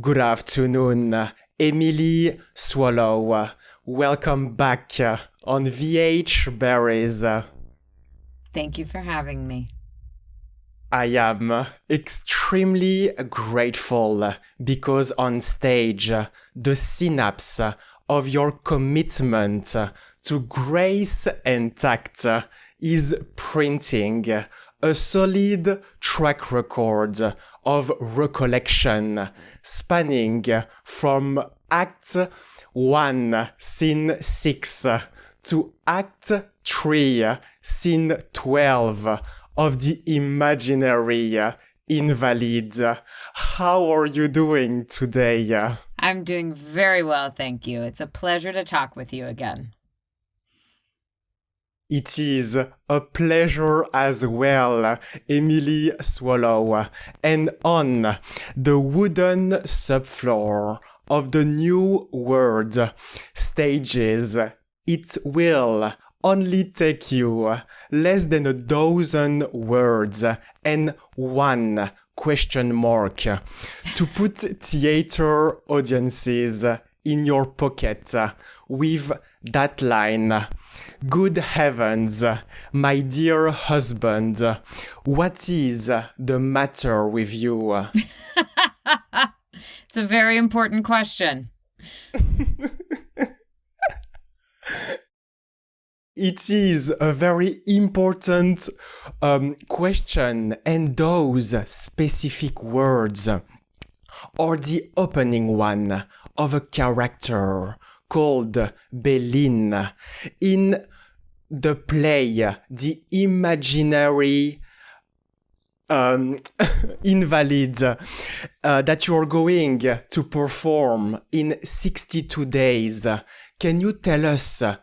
Good afternoon, Emily Swallow. Welcome back on VH Berries. Thank you for having me. I am extremely grateful because on stage, the synapse of your commitment to grace and tact is printing a solid track record of recollection spanning from Act 1, Scene 6 to Act 3, Scene 12 of the Imaginary Invalid. How are you doing today? I'm doing very well, thank you. It's a pleasure to talk with you again. It is a pleasure as well, Emily Swallow. And on the wooden subfloor of the New World stages, it will only take you less than a dozen words and one question mark to put theater audiences in your pocket with that line. Good heavens, my dear husband, what is the matter with you? It's a very important question. It is a very important question, and those specific words are the opening one of a character called Belin in the play The Imaginary Invalid that you're going to perform in 62 days. Can you tell us a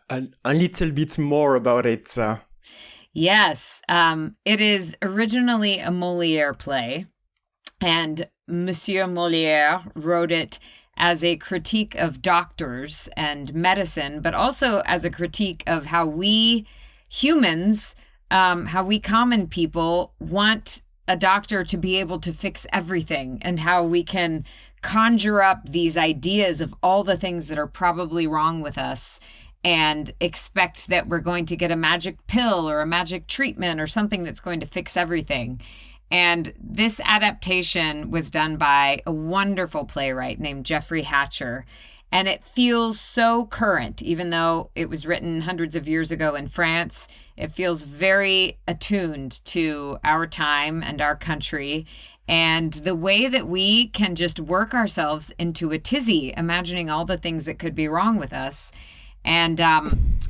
little bit more about it? Yes, it is originally a Molière play, and Monsieur Molière wrote it as a critique of doctors and medicine, but also as a critique of how we humans, how we common people want a doctor to be able to fix everything, and how we can conjure up these ideas of all the things that are probably wrong with us and expect that we're going to get a magic pill or a magic treatment or something that's going to fix everything. And this adaptation was done by a wonderful playwright named Jeffrey Hatcher. And it feels so current, even though it was written hundreds of years ago in France. It feels very attuned to our time and our country, and the way that we can just work ourselves into a tizzy, imagining all the things that could be wrong with us. And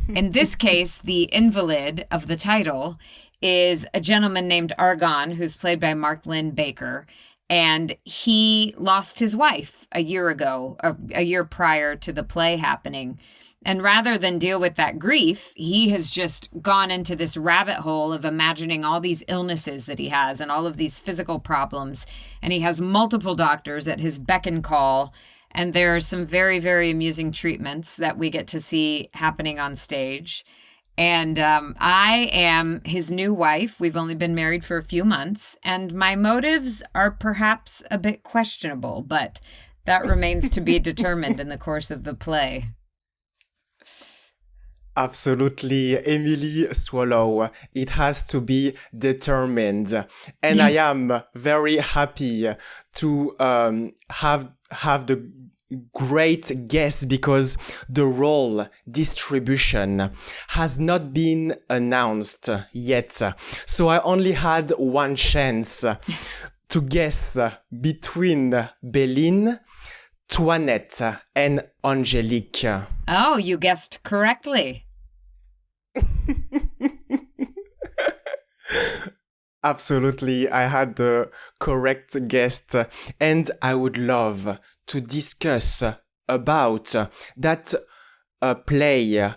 in this case, the invalid of the title is a gentleman named Argon, who's played by Mark Lynn Baker. And he lost his wife a year ago, a year prior to the play happening. And rather than deal with that grief, he has just gone into this rabbit hole of imagining all these illnesses that he has and all of these physical problems. And he has multiple doctors at his beck and call. And there are some very, very amusing treatments that we get to see happening on stage. And I am his new wife. We've only been married for a few months, and my motives are perhaps a bit questionable, but that remains to be determined in the course of the play. Absolutely, Emily Swallow. It has to be determined. And Yes. I am very happy to have the great guest because the role distribution has not been announced yet. So I only had one chance to guess between Béline, Toinette, and Angélique. Oh, you guessed correctly. Absolutely, I had the correct guest, and I would love to discuss about that play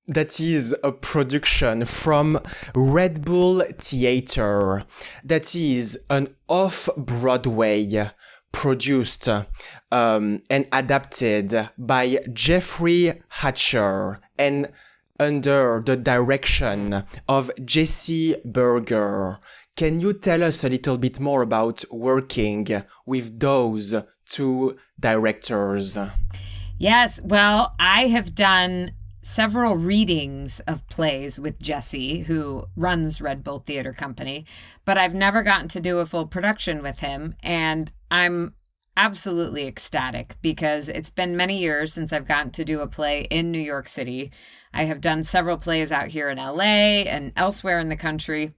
that is a production from Red Bull Theater, that is an off-Broadway produced and adapted by Jeffrey Hatcher and under the direction of Jesse Berger. Can you tell us a little bit more about working with those two directors? Yes, well, I have done several readings of plays with Jesse, who runs Red Bull Theater Company, but I've never gotten to do a full production with him. And I'm absolutely ecstatic because it's been many years since I've gotten to do a play in New York City. I have done several plays out here in LA and elsewhere in the country.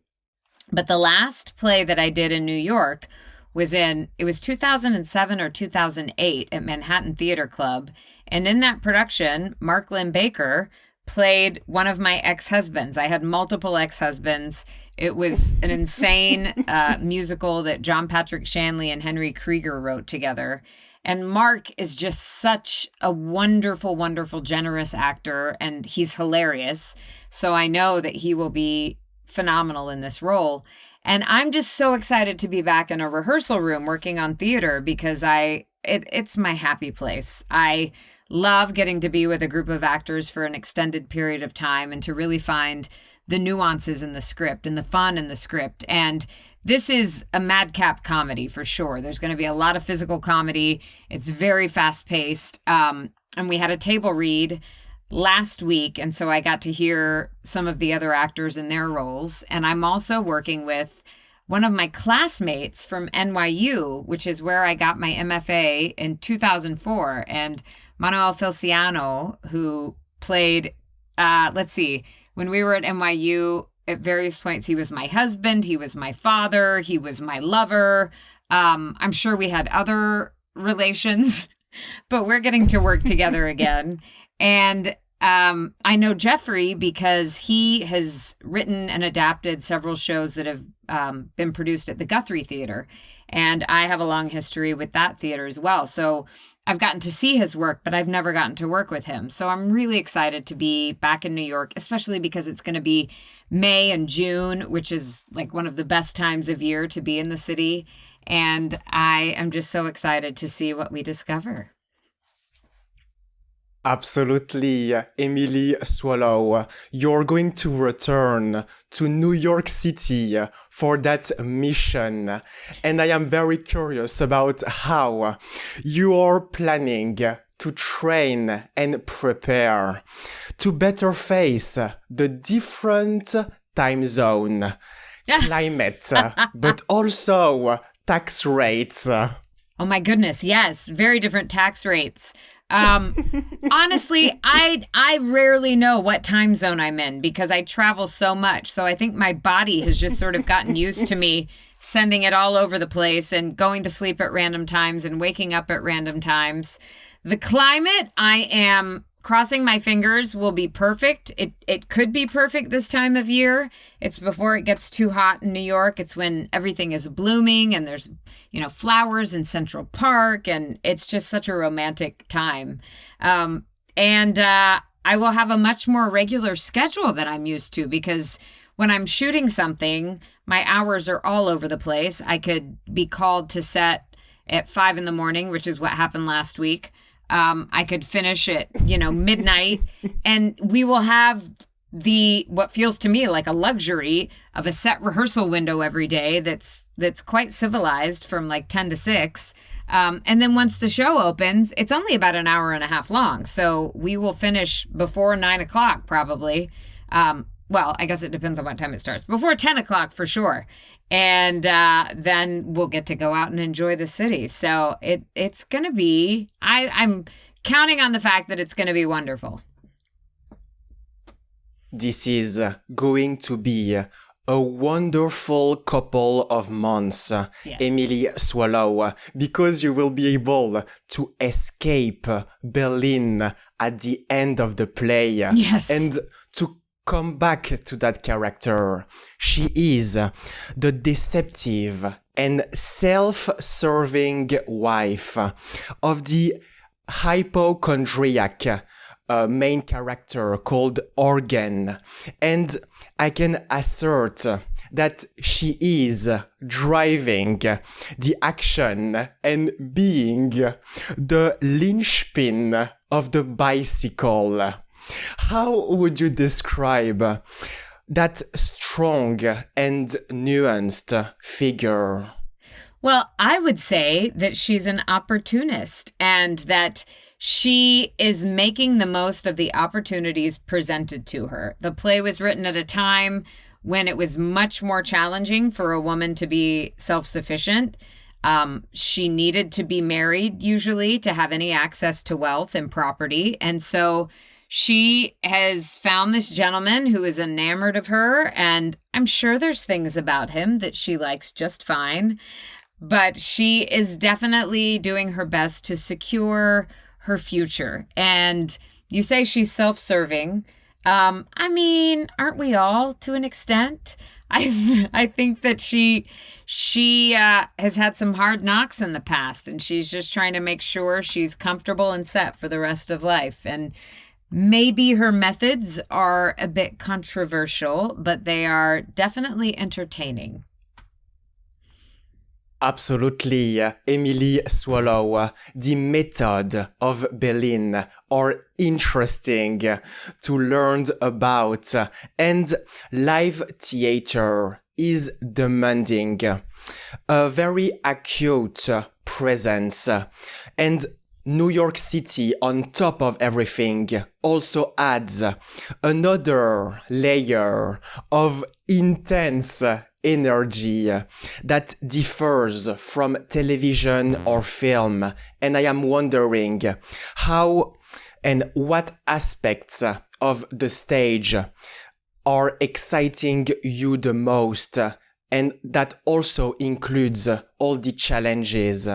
But the last play that I did in New York it was 2007 or 2008 at Manhattan Theater Club. And in that production, Mark Lynn Baker played one of my ex-husbands. I had multiple ex-husbands. It was an insane musical that John Patrick Shanley and Henry Krieger wrote together. And Mark is just such a wonderful, wonderful, generous actor, and he's hilarious. So I know that he will be phenomenal in this role. And I'm just so excited to be back in a rehearsal room working on theater because it's my happy place. I love getting to be with a group of actors for an extended period of time and to really find the nuances in the script and the fun in the script. And this is a madcap comedy for sure. There's going to be a lot of physical comedy. It's very fast paced. And we had a table read last week, and so I got to hear some of the other actors in their roles. And I'm also working with one of my classmates from NYU, which is where I got my MFA in 2004, and Manuel Feliciano, who played, when we were at NYU, at various points, he was my husband, he was my father, he was my lover. I'm sure we had other relations, but we're getting to work together again. And I know Jeffrey because he has written and adapted several shows that have been produced at the Guthrie Theater. And I have a long history with that theater as well. So I've gotten to see his work, but I've never gotten to work with him. So I'm really excited to be back in New York, especially because it's going to be May and June, which is like one of the best times of year to be in the city. And I am just so excited to see what we discover. Absolutely, Emily Swallow. You're going to return to New York City for that mission. And I am very curious about how you are planning to train and prepare to better face the different time zone, climate, but also tax rates. Oh my goodness, yes, very different tax rates. Honestly, I rarely know what time zone I'm in because I travel so much. So I think my body has just sort of gotten used to me sending it all over the place and going to sleep at random times and waking up at random times. The climate, I am crossing my fingers, will be perfect. It could be perfect this time of year. It's before it gets too hot in New York. It's when everything is blooming and there's, flowers in Central Park, and it's just such a romantic time. And I will have a much more regular schedule than I'm used to because when I'm shooting something, my hours are all over the place. I could be called to set at 5 a.m, which is what happened last week. I could finish at, midnight, and we will have what feels to me like a luxury of a set rehearsal window every day that's quite civilized from like 10 to 6. And then once the show opens, it's only about an hour and a half long. So we will finish before 9 o'clock probably. Well, I guess it depends on what time it starts. Before 10 o'clock for sure. And then we'll get to go out and enjoy the city. So it's going to be, I'm counting on the fact that it's going to be wonderful. This is going to be a wonderful couple of months, yes. Emily Swallow, because you will be able to escape Berlin at the end of the play. Yes. And to come back to that character. She is the deceptive and self-serving wife of the hypochondriac main character called Organ. And I can assert that she is driving the action and being the linchpin of the bicycle. How would you describe that strong and nuanced figure? Well, I would say that she's an opportunist and that she is making the most of the opportunities presented to her. The play was written at a time when it was much more challenging for a woman to be self-sufficient. She needed to be married, usually, to have any access to wealth and property. And so she has found this gentleman who is enamored of her, and I'm sure there's things about him that she likes just fine. But she is definitely doing her best to secure her future. And you say she's self-serving. I mean, aren't we all to an extent? I think that she has had some hard knocks in the past, and she's just trying to make sure she's comfortable and set for the rest of life. And maybe her methods are a bit controversial, but they are definitely entertaining. Absolutely, Emily Swallow. The method of Berlin are interesting to learn about, and live theater is demanding a very acute presence, and New York City on top of everything also adds another layer of intense energy that differs from television or film. And I am wondering how and what aspects of the stage are exciting you the most, and that also includes all the challenges.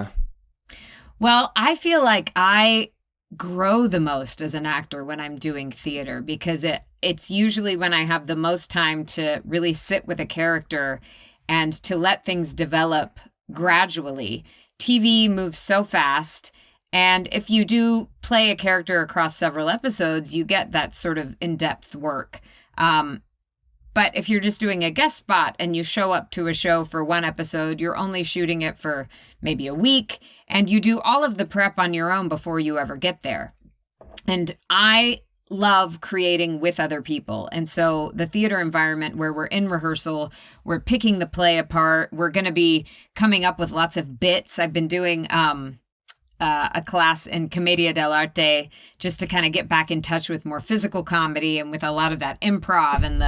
Well, I feel like I grow the most as an actor when I'm doing theater because it's usually when I have the most time to really sit with a character and to let things develop gradually. TV moves so fast, and if you do play a character across several episodes, you get that sort of in-depth work. But if you're just doing a guest spot and you show up to a show for one episode, you're only shooting it for maybe a week, and you do all of the prep on your own before you ever get there. And I love creating with other people. And so the theater environment where we're in rehearsal, we're picking the play apart, we're going to be coming up with lots of bits. I've been doing a class in Commedia dell'arte just to kind of get back in touch with more physical comedy and with a lot of that improv and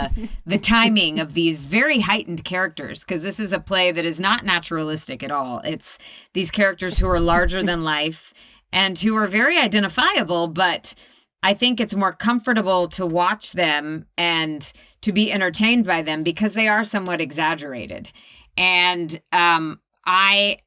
the timing of these very heightened characters, because this is a play that is not naturalistic at all. It's these characters who are larger than life and who are very identifiable, but I think it's more comfortable to watch them and to be entertained by them because they are somewhat exaggerated. And I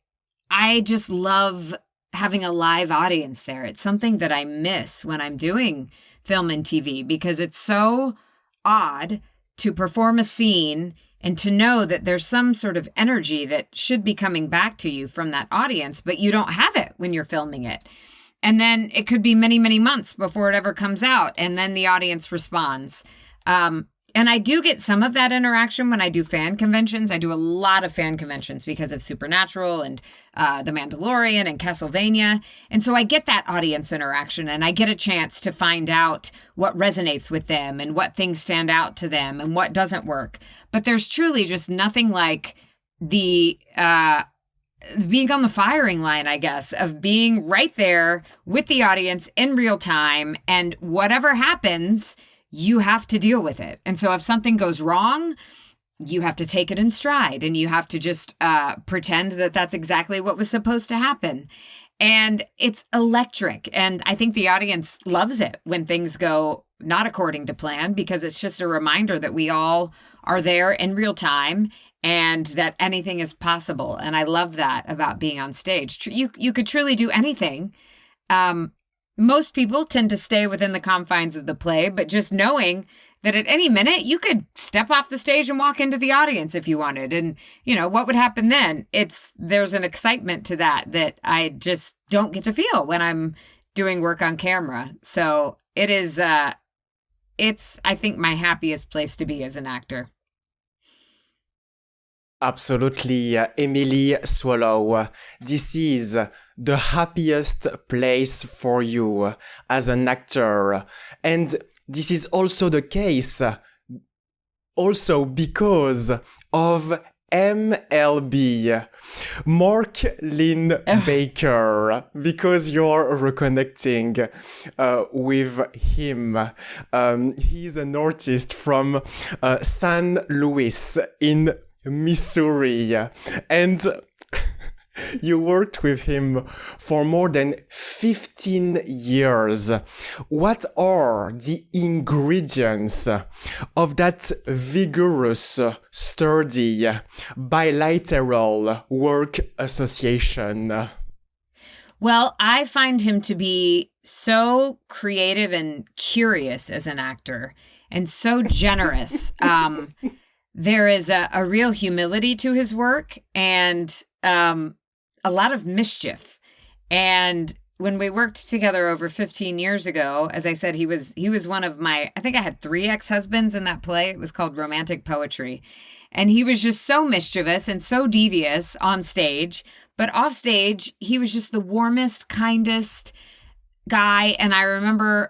just love having a live audience there. It's something that I miss when I'm doing film and TV because it's so odd to perform a scene and to know that there's some sort of energy that should be coming back to you from that audience, but you don't have it when you're filming it. And then it could be many, many months before it ever comes out, and then the audience responds. And I do get some of that interaction when I do fan conventions. I do a lot of fan conventions because of Supernatural and The Mandalorian and Castlevania. And so I get that audience interaction, and I get a chance to find out what resonates with them and what things stand out to them and what doesn't work. But there's truly just nothing like the being on the firing line, I guess, of being right there with the audience in real time, and whatever happens, you have to deal with it. And so if something goes wrong, you have to take it in stride, and you have to just pretend that that's exactly what was supposed to happen. And it's electric. And I think the audience loves it when things go not according to plan, because it's just a reminder that we all are there in real time and that anything is possible. And I love that about being on stage. You could truly do anything. Most people tend to stay within the confines of the play, but just knowing that at any minute you could step off the stage and walk into the audience if you wanted. And, you know, what would happen then? There's an excitement to that I just don't get to feel when I'm doing work on camera. So it is, it's, I think, my happiest place to be as an actor. Absolutely, Emily Swallow. This is the happiest place for you as an actor. And this is also the case also because of MLB, Mark Lynn Baker, because you're reconnecting with him. He's an artist from San Luis in Missouri, and you worked with him for more than 15 years. What are the ingredients of that vigorous, sturdy, bilateral work association? Well, I find him to be so creative and curious as an actor and so generous. There is a real humility to his work and a lot of mischief. And when we worked together over 15 years ago, as I said, he was one of my, I think I had 3 ex-husbands in that play. It was called Romantic Poetry. And he was just so mischievous and so devious on stage. But off stage, he was just the warmest, kindest guy. And I remember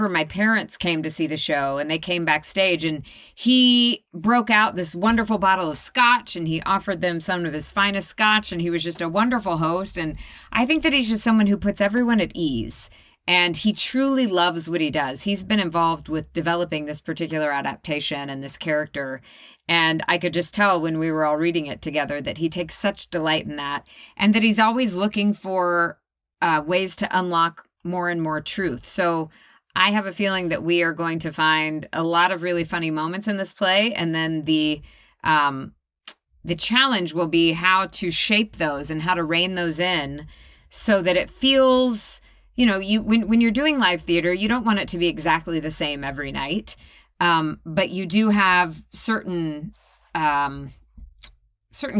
my parents came to see the show and they came backstage and he broke out this wonderful bottle of scotch and he offered them some of his finest scotch and he was just a wonderful host. And I think that he's just someone who puts everyone at ease and he truly loves what he does. He's been involved with developing this particular adaptation and this character. And I could just tell when we were all reading it together that he takes such delight in that and that he's always looking for ways to unlock more and more truth. So I have a feeling that we are going to find a lot of really funny moments in this play, and then the challenge will be how to shape those and how to rein those in so that it feels, when you're doing live theater, you don't want it to be exactly the same every night, but you do have certain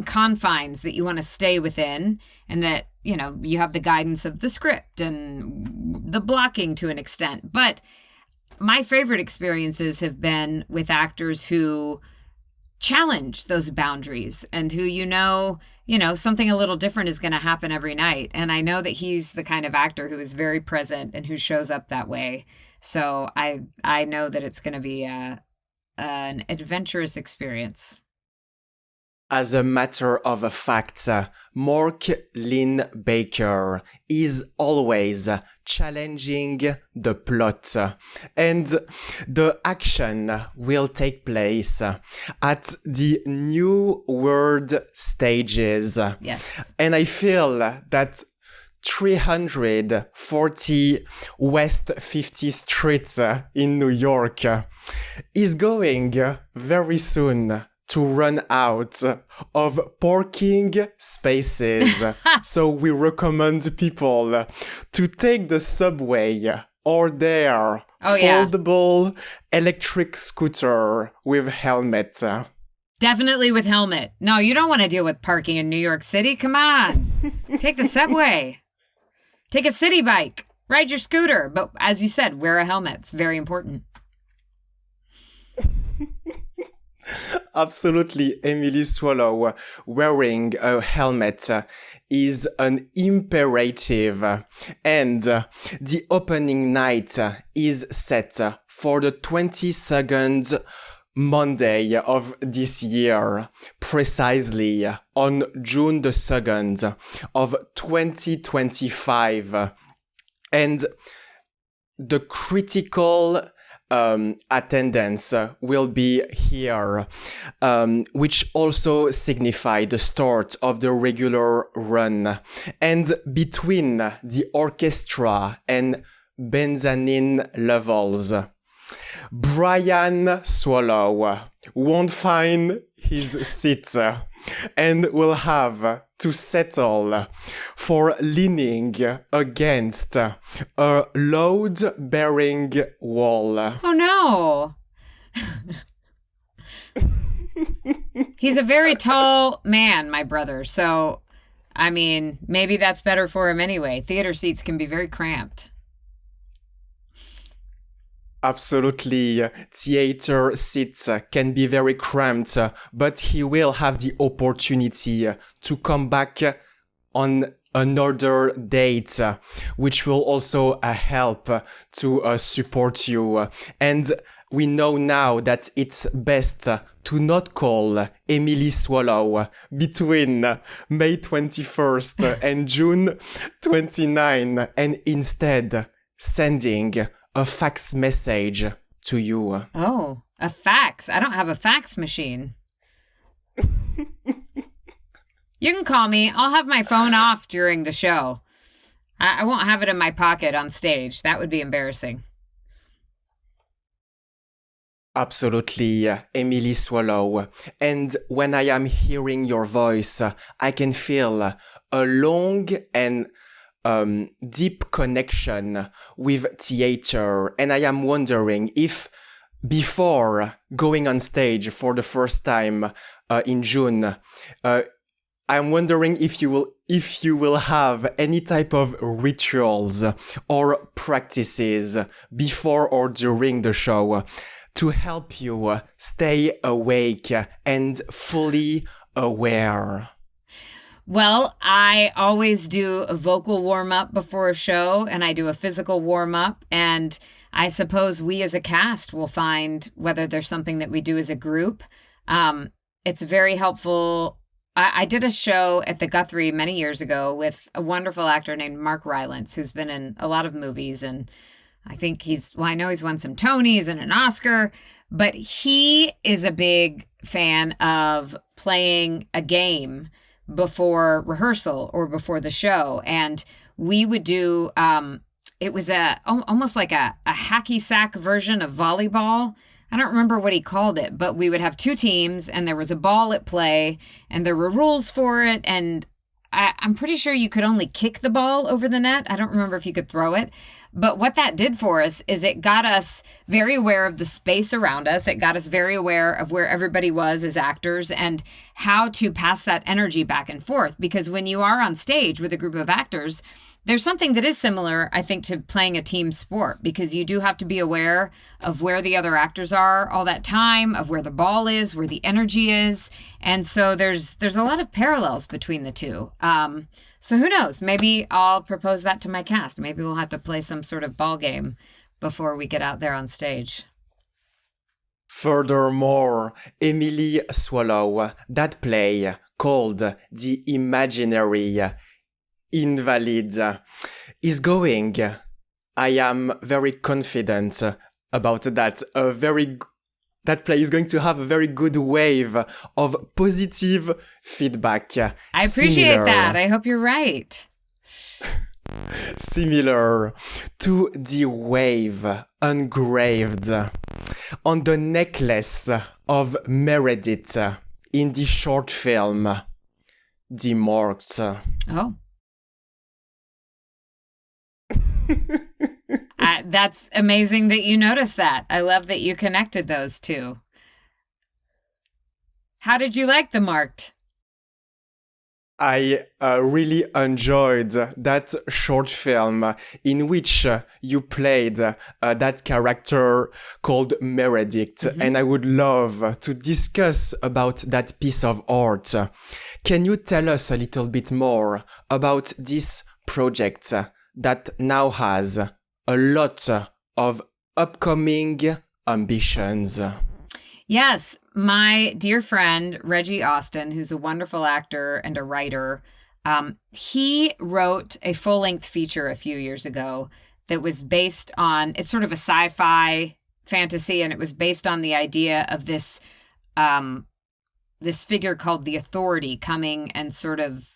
confines that you want to stay within, and that you have the guidance of the script and the blocking to an extent. But my favorite experiences have been with actors who challenge those boundaries and who, something a little different is going to happen every night. And I know that he's the kind of actor who is very present and who shows up that way. So I know that it's going to be an adventurous experience. As a matter of fact, Mark Lynn Baker is always challenging the plot, and the action will take place at the New World stages. Yes. And I feel that 340 West 50th Street in New York is going very soon to run out of parking spaces. So we recommend people to take the subway or their foldable electric scooter with helmet. Definitely with helmet. No, you don't want to deal with parking in New York City. Come on. Take the subway. Take a city bike. Ride your scooter. But as you said, wear a helmet. It's very important. Absolutely, Emily Swallow. Wearing a helmet is an imperative. And the opening night is set for the 22nd Monday of this year, precisely on June the 2nd of 2025. And the critical attendance will be here, which also signify the start of the regular run. And between the orchestra and mezzanine levels, Brian Swallow won't find his seat and will have to settle for leaning against a load-bearing wall. Oh no! He's a very tall man, my brother, so, I mean, maybe that's better for him anyway. Theater seats can be very cramped. Absolutely, theater seats can be very cramped, but he will have the opportunity to come back on another date, which will also help to support you. And we know now that it's best to not call Emily Swallow between May 21st and June 29 and instead sending a fax message to you. Oh, a fax. I don't have a fax machine. You can call me. I'll have my phone off during the show. I won't have it in my pocket on stage. That would be embarrassing. Absolutely, Emily Swallow. And when I am hearing your voice, I can feel a long and deep connection with theater. And I am wondering if before going on stage for the first time in June, I'm wondering if you will have any type of rituals or practices before or during the show to help you stay awake and fully aware. Well, I always do a vocal warm-up before a show, and I do a physical warm-up, and I suppose we as a cast will find whether there's something that we do as a group. It's very helpful. I did a show at the Guthrie many years ago with a wonderful actor named Mark Rylance, who's been in a lot of movies, and I think I know he's won some Tonys and an Oscar, but he is a big fan of playing a game before rehearsal or before the show. And we would do, it was almost like a hacky sack version of volleyball. I don't remember what he called it, but we would have two teams and there was a ball at play and there were rules for it. And I'm pretty sure you could only kick the ball over the net. I don't remember if you could throw it. But what that did for us is it got us very aware of the space around us. It got us very aware of where everybody was as actors and how to pass that energy back and forth. Because when you are on stage with a group of actors, there's something that is similar, I think, to playing a team sport, because you do have to be aware of where the other actors are all that time, of where the ball is, where the energy is. And so there's a lot of parallels between the two. So who knows? Maybe I'll propose that to my cast. Maybe we'll have to play some sort of ball game before we get out there on stage. Furthermore, Emily Swallow, that play called The Imaginary Invalid is going. I am very confident about that. That play is going to have a very good wave of positive feedback. I appreciate that. I hope you're right. Similar to the wave engraved on the necklace of Meredith in the short film Demarked. Oh. That's amazing that you noticed that. I love that you connected those two. How did you like The Marked? I really enjoyed that short film in which you played that character called Meredith, and I would love to discuss about that piece of art. Can you tell us a little bit more about this project that now has a lot of upcoming ambitions? Yes, my dear friend, Reggie Austin, who's a wonderful actor and a writer, he wrote a full-length feature a few years ago that was based on, it's sort of a sci-fi fantasy, and it was based on the idea of this figure called the Authority coming and sort of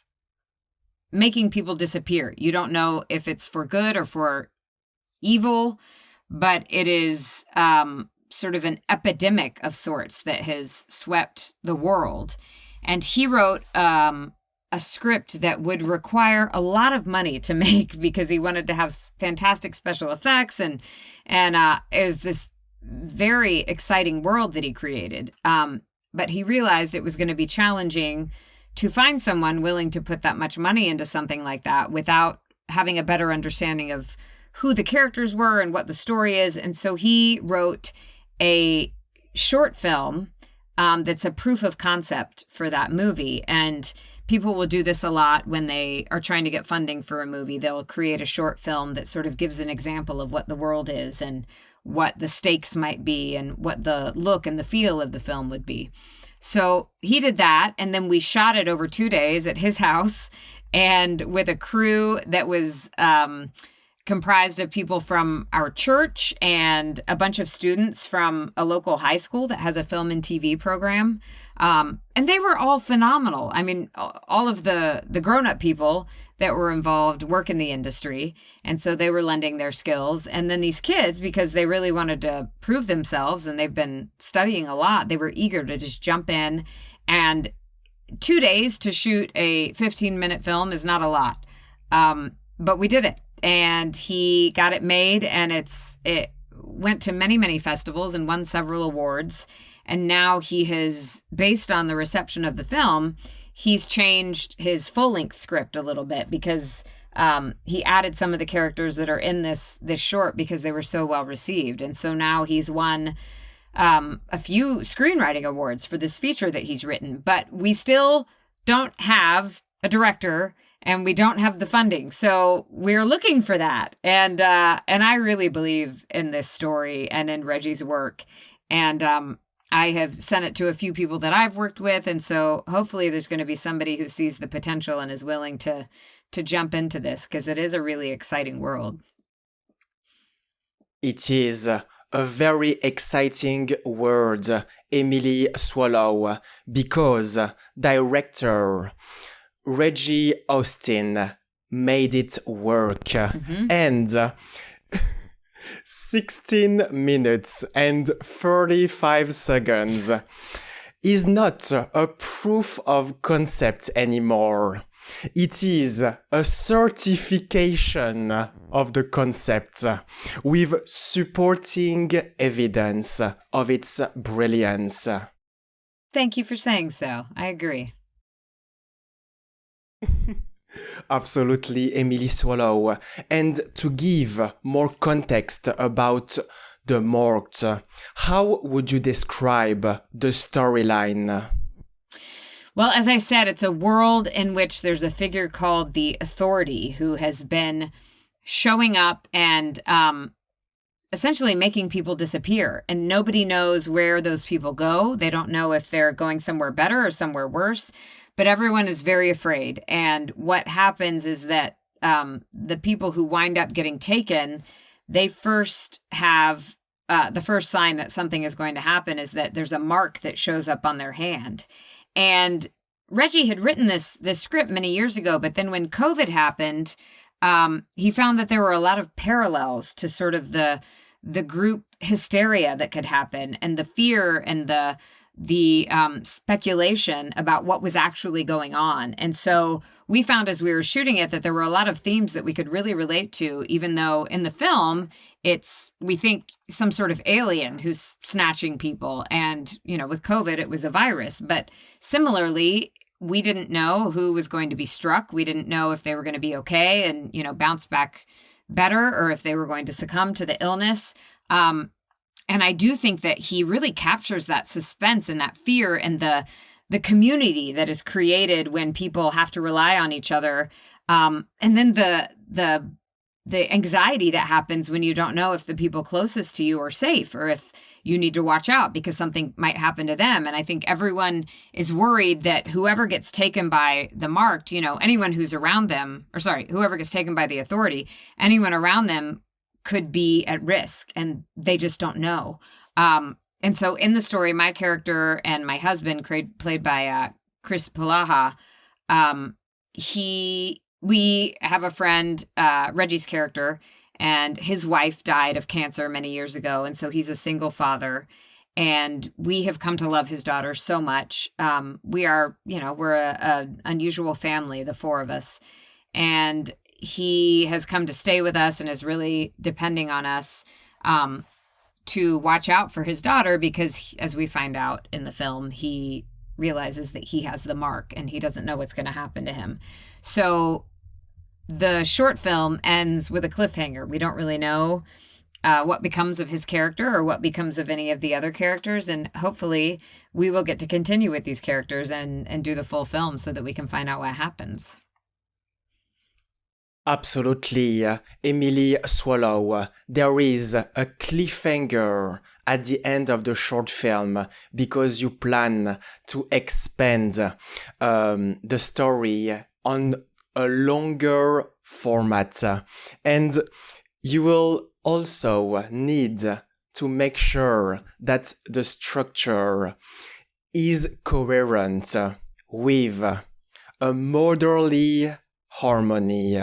making people disappear. You don't know if it's for good or for evil, but it is sort of an epidemic of sorts that has swept the world. And he wrote a script that would require a lot of money to make because he wanted to have fantastic special effects, and it was this very exciting world that he created. But he realized it was going to be challenging to find someone willing to put that much money into something like that without having a better understanding of who the characters were and what the story is. And so he wrote a short film that's a proof of concept for that movie. And people will do this a lot when they are trying to get funding for a movie. They'll create a short film that sort of gives an example of what the world is and what the stakes might be and what the look and the feel of the film would be. So he did that, and then we shot it over 2 days at his house, and with a crew that was comprised of people from our church and a bunch of students from a local high school that has a film and TV program. And they were all phenomenal. I mean, all of the grown-up people that were involved work in the industry, and so they were lending their skills. And then these kids, because they really wanted to prove themselves and they've been studying a lot, they were eager to just jump in. And 2 days to shoot a 15-minute film is not a lot. But we did it. And he got it made, and it went to many, many festivals and won several awards. And now he has, based on the reception of the film, he's changed his full-length script a little bit because he added some of the characters that are in this short because they were so well received. And so now he's won a few screenwriting awards for this feature that he's written. But we still don't have a director, and we don't have the funding. So we're looking for that. And I really believe in this story and in Reggie's work. And I have sent it to a few people that I've worked with. And so hopefully there's going to be somebody who sees the potential and is willing to jump into this, because it is a really exciting world. It is a very exciting word, Emily Swallow, because director Reggie Austin made it work. And 16 minutes and 35 seconds is not a proof of concept anymore. It is a certification of the concept with supporting evidence of its brilliance. Thank you for saying so. I agree. Absolutely, Emily Swallow. And to give more context about The Marked, how would you describe the storyline? Well, as I said, it's a world in which there's a figure called the Authority who has been showing up and essentially making people disappear. And nobody knows where those people go. They don't know if they're going somewhere better or somewhere worse. But everyone is very afraid. And what happens is that the people who wind up getting taken, they first have the first sign that something is going to happen is that there's a mark that shows up on their hand. And Reggie had written this script many years ago, but then when COVID happened, he found that there were a lot of parallels to sort of the group hysteria that could happen, and the fear and the speculation about what was actually going on. And so we found as we were shooting it that there were a lot of themes that we could really relate to, even though in the film, we think some sort of alien who's snatching people. And, with COVID, it was a virus. But similarly, we didn't know who was going to be struck. We didn't know if they were going to be okay and, bounce back better, or if they were going to succumb to the illness. And I do think that he really captures that suspense and that fear and the community that is created when people have to rely on each other. And then the anxiety that happens when you don't know if the people closest to you are safe, or if you need to watch out because something might happen to them. And I think everyone is worried that whoever gets taken by the Marked, anyone who's around them, whoever gets taken by the Authority, anyone around them could be at risk, and they just don't know. And so in the story, my character and my husband, played by Chris Palaha, we have a friend, Reggie's character, and his wife died of cancer many years ago, and so he's a single father. And we have come to love his daughter so much. We're a unusual family, the four of us, and he has come to stay with us and is really depending on us to watch out for his daughter because, as we find out in the film, he realizes that he has the mark and he doesn't know what's going to happen to him. So the short film ends with a cliffhanger. We don't really know what becomes of his character or what becomes of any of the other characters. And hopefully we will get to continue with these characters and do the full film so that we can find out what happens. Absolutely, Emily Swallow. There is a cliffhanger at the end of the short film because you plan to expand the story on a longer format. And you will also need to make sure that the structure is coherent with a motherly harmony.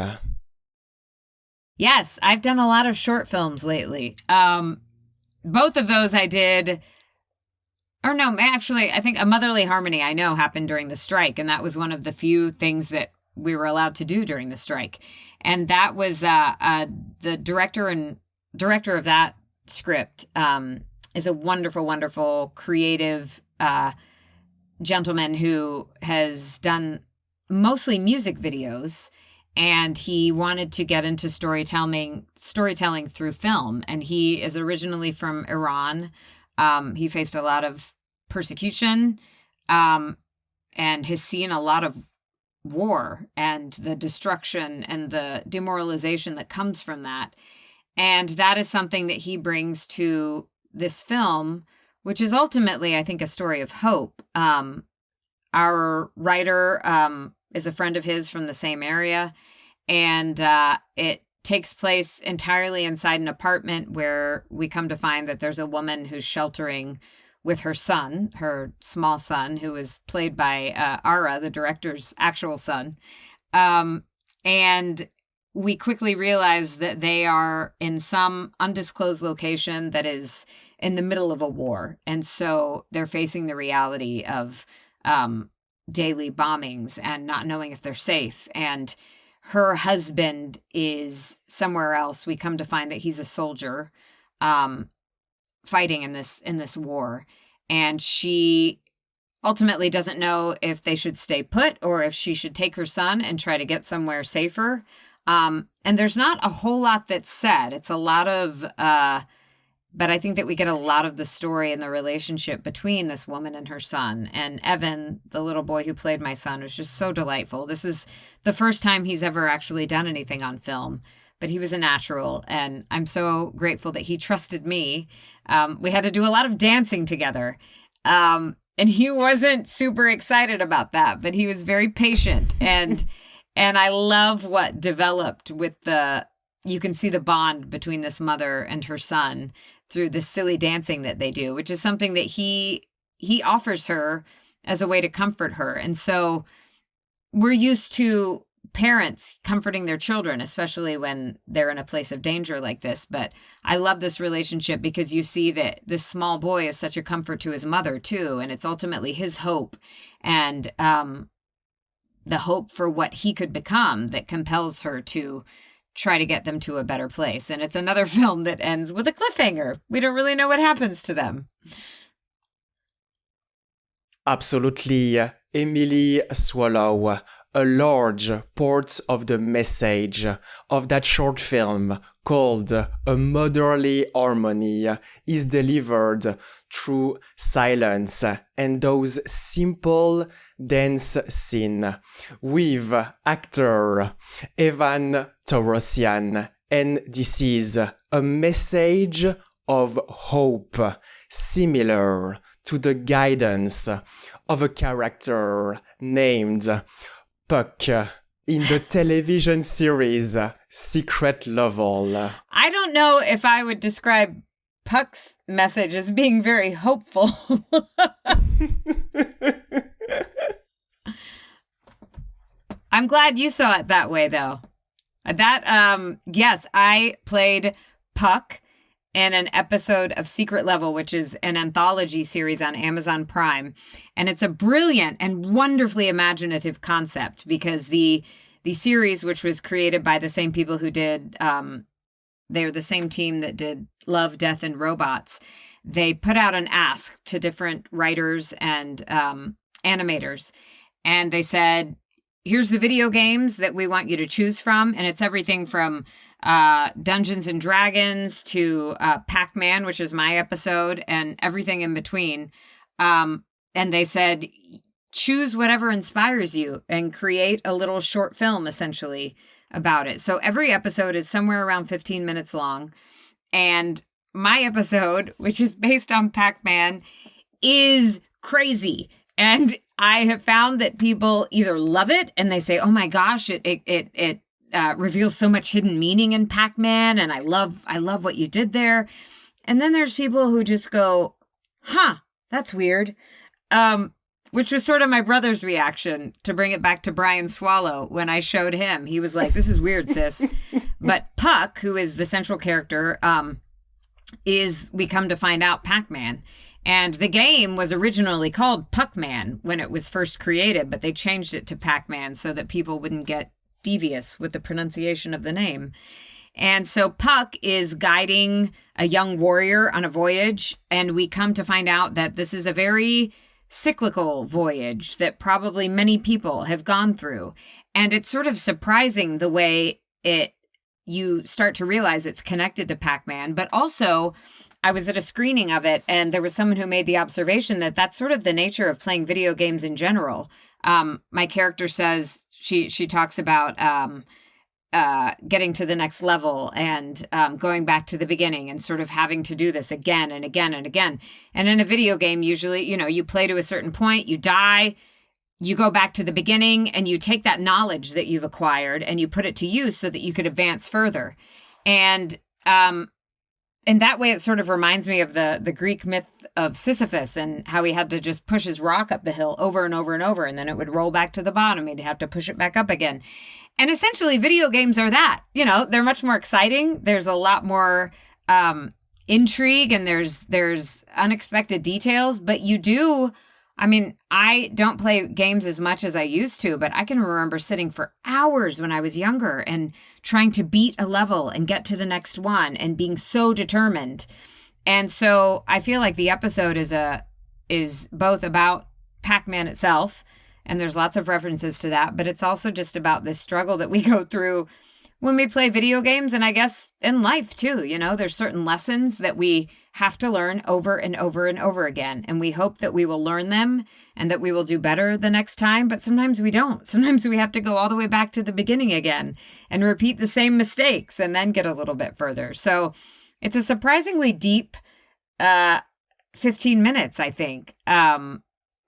Yes, I've done a lot of short films lately. Both of those I did, or no, actually, I think A Motherly Harmony I know happened during the strike, and that was one of the few things that we were allowed to do during the strike. And that was the director of that script is a wonderful, wonderful, creative gentleman who has done mostly music videos, and he wanted to get into storytelling through film. And he is originally from Iran. He faced a lot of persecution and has seen a lot of war and the destruction and the demoralization that comes from that. And that is something that he brings to this film, which is ultimately, I think, a story of hope. Our writer is a friend of his from the same area, and it takes place entirely inside an apartment where we come to find that there's a woman who's sheltering with her son, her small son, who is played by Ara, the director's actual son. And we quickly realize that they are in some undisclosed location that is in the middle of a war. And so they're facing the reality of daily bombings and not knowing if they're safe. And her husband is somewhere else. We come to find that he's a soldier fighting in this war. And she ultimately doesn't know if they should stay put or if she should take her son and try to get somewhere safer. And there's not a whole lot that's said. It's a lot of, but I think that we get a lot of the story and the relationship between this woman and her son. And Evan, the little boy who played my son, was just so delightful. This is the first time he's ever actually done anything on film, but he was a natural. And I'm so grateful that he trusted me. We had to do a lot of dancing together. And he wasn't super excited about that, but he was very patient. And I love what developed with you can see the bond between this mother and her son through the silly dancing that they do, which is something that he offers her as a way to comfort her. And so we're used to parents comforting their children, especially when they're in a place of danger like this. But I love this relationship because you see that this small boy is such a comfort to his mother too. And it's ultimately his hope and the hope for what he could become that compels her to try to get them to a better place. And it's another film that ends with a cliffhanger. We don't really know what happens to them. Absolutely, Emily Swallow. A large part of the message of that short film called A Motherly Harmony is delivered through silence and those simple dance scenes with actor Evan Torosian. And this is a message of hope, similar to the guidance of a character named Puck in the television series Secret Level. I don't know if I would describe Puck's message as being very hopeful. I'm glad you saw it that way, though. Yes, I played Puck in an episode of Secret Level, which is an anthology series on Amazon Prime. And it's a brilliant and wonderfully imaginative concept because the series, which was created by the same people who did, they're the same team that did Love, Death, and Robots. They put out an ask to different writers and animators. And they said, here's the video games that we want you to choose from. And it's everything from Dungeons and Dragons to Pac-Man, which is my episode, and everything in between. And they said, choose whatever inspires you and create a little short film, essentially, about it. So every episode is somewhere around 15 minutes long. And my episode, which is based on Pac-Man, is crazy. And I have found that people either love it and they say, oh my gosh, it reveals so much hidden meaning in Pac-Man. And I love what you did there. And then there's people who just go, huh, that's weird. Which was sort of my brother's reaction, to bring it back to Brian Swallow. When I showed him, he was like, this is weird, sis. But Puck, who is the central character, is, we come to find out, Pac-Man. And the game was originally called Puck-Man when it was first created, but they changed it to Pac-Man so that people wouldn't get devious with the pronunciation of the name. And so Puck is guiding a young warrior on a voyage, and we come to find out that this is a very cyclical voyage that probably many people have gone through. And it's sort of surprising the way you start to realize it's connected to Pac-Man. But also, I was at a screening of it, and there was someone who made the observation that that's sort of the nature of playing video games in general. My character says, she talks about getting to the next level and going back to the beginning and sort of having to do this again and again and again. And in a video game, usually, you play to a certain point, you die, you go back to the beginning, and you take that knowledge that you've acquired and you put it to use so that you could advance further. And in that way, it sort of reminds me of the Greek myth of Sisyphus and how he had to just push his rock up the hill over and over and over, and then it would roll back to the bottom. He'd have to push it back up again. And essentially, video games are that. They're much more exciting. There's a lot more intrigue, and there's unexpected details. But I don't play games as much as I used to, but I can remember sitting for hours when I was younger and trying to beat a level and get to the next one and being so determined. And so I feel like the episode is both about Pac-Man itself, and there's lots of references to that, but it's also just about this struggle that we go through when we play video games, and I guess in life too. There's certain lessons that we have to learn over and over and over again, and we hope that we will learn them and that we will do better the next time, but sometimes we don't. Sometimes we have to go all the way back to the beginning again and repeat the same mistakes and then get a little bit further. So it's a surprisingly deep 15 minutes, I think.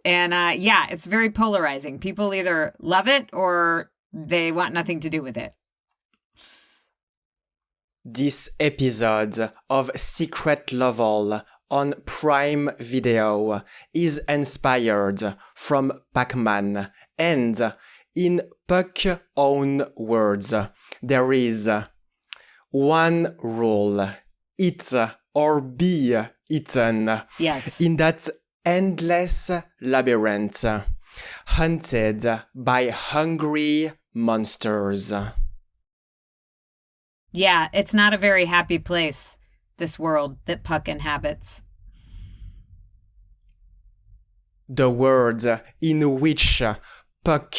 It's very polarizing. People either love it or they want nothing to do with it. This episode of Secret Level on Prime Video is inspired from Pac-Man, and in Puck's own words, there is one rule: eat or be eaten. Yes. In that endless labyrinth, hunted by hungry monsters. Yeah, it's not a very happy place, this world that Puck inhabits. The world in which Puck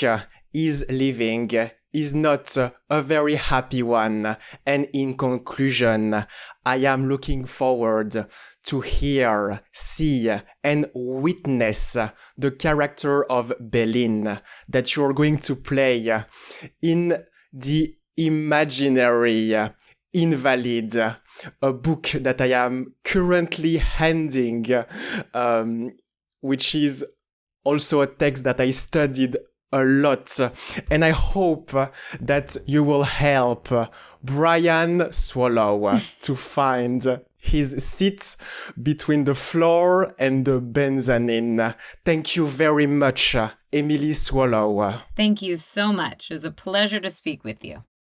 is living is not a very happy one, and in conclusion, I am looking forward to hear, see, and witness the character of Belin that you're going to play in the Imaginary Invalid, a book that I am currently handing, which is also a text that I studied a lot, and I hope that you will help Brian Swallow to find his seat between the floor and the mezzanine. Thank you very much, Emily Swallow. Thank you so much. It was a pleasure to speak with you.